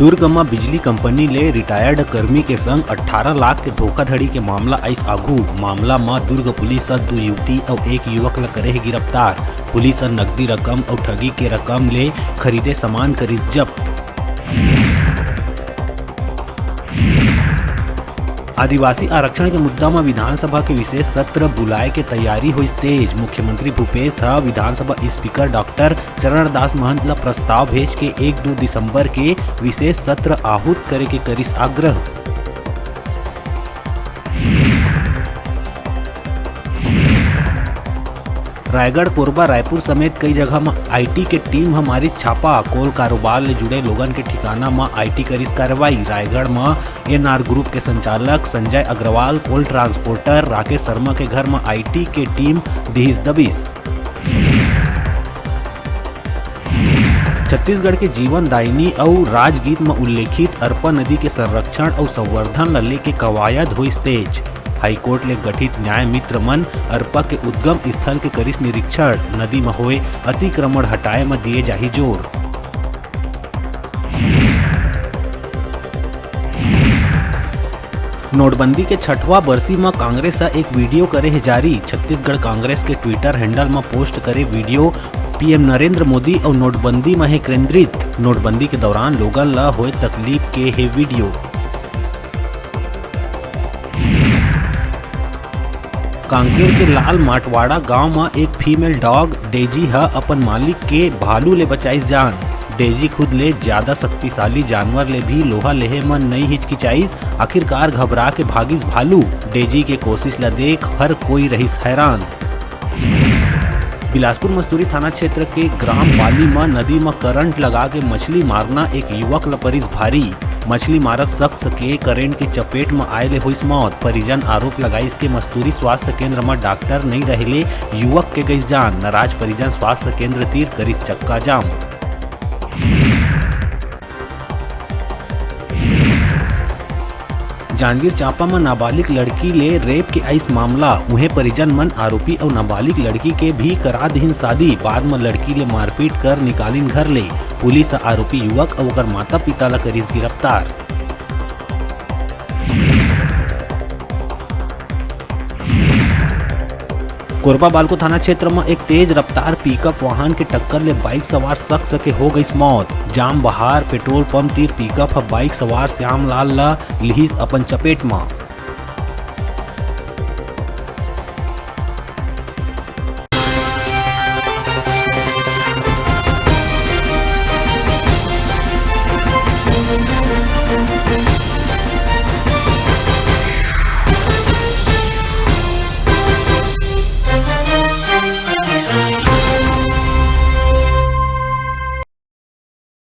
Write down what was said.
दुर्ग में बिजली कंपनी ले रिटायर्ड कर्मी के संग 18 लाख के धोखाधड़ी के मामला आइस आघू। मामला में दुर्ग पुलिस 2 युवती और 1 युवक ला करे है गिरफ्तार। पुलिस नकदी रकम और ठगी के रकम ले खरीदे सामान करिस जब्त। आदिवासी आरक्षण के मुद्दा में विधानसभा के विशेष सत्र बुलाए के तैयारी हुई तेज। मुख्यमंत्री भूपेश विधानसभा स्पीकर डॉक्टर चरणदास महंत ला प्रस्ताव भेज के 1-2 दिसंबर के विशेष सत्र आहूत करे के करिस आग्रह। रायगढ़, कोरबा, रायपुर समेत कई जगह में आईटी के टीम हमारी छापा। कोल कारोबार ले जुड़े लोगन के ठिकाना में आईटी करिस कार्रवाई। रायगढ़ में एनआर ग्रुप के संचालक संजय अग्रवाल, कोल ट्रांसपोर्टर राकेश शर्मा के घर में आईटी के टीम दिहिस दबिस। छत्तीसगढ़ के जीवन दायिनी और राजगीत में उल्लेखित अरपा नदी के संरक्षण और संवर्धन ला लेके कवायद हुई तेज। हाईकोर्ट ले गठित न्याय मित्र मन अरपा के उद्गम स्थल के करिस निरीक्षण। नदी में होए अतिक्रमण हटाए में दिए जाही जोर। नोटबंदी के 6वां बरसी में कांग्रेस एक वीडियो करे है जारी। छत्तीसगढ़ कांग्रेस के ट्विटर हैंडल में पोस्ट करे वीडियो पीएम नरेंद्र मोदी और नोटबंदी में है केंद्रित। नोटबंदी के दौरान लोगन ला होए तकलीफ के है वीडियो। कांकेर के लाल माटवाड़ा गांव में एक फीमेल डॉग डेजी अपन मालिक के भालू ले बचाइस जान। डेजी खुद ले ज्यादा शक्तिशाली जानवर ले भी लोहा लेहे मन नहीं हिचकिचाइस। आखिरकार घबरा के भागिस भालू। डेजी के कोशिश ला देख हर कोई रहिस हैरान। बिलासपुर मस्तूरी थाना क्षेत्र के ग्राम पाली में नदी में करंट लगा के मछली मारना एक युवक ला परिस भारी। मछली मारत शख्स के करंट के चपेट में आए ले हुई मौत। परिजन आरोप लगाइस के मस्तूरी स्वास्थ्य केंद्र में डॉक्टर नहीं रहले युवक के गई जान। नाराज परिजन स्वास्थ्य केंद्र तीर करिस चक्का जाम। जांजगीर चांपा में नाबालिग लड़की ले रेप के आइस मामला। उहे परिजन मन आरोपी और नाबालिग लड़की के भी करा दीन शादी। बाद में लड़की ले मारपीट कर निकालिन घर ले। पुलिस आरोपी युवक और ओकर माता पिता ला करिस गिरफ्तार। कोरबा बालको थाना क्षेत्र में एक तेज रफ्तार पिकअप वाहन के टक्कर ले बाइक सवार शख्स के हो गई मौत। जाम बहार पेट्रोल पंप तीर पिकअप बाइक सवार श्याम लाल ला लिहिस अपन चपेट में।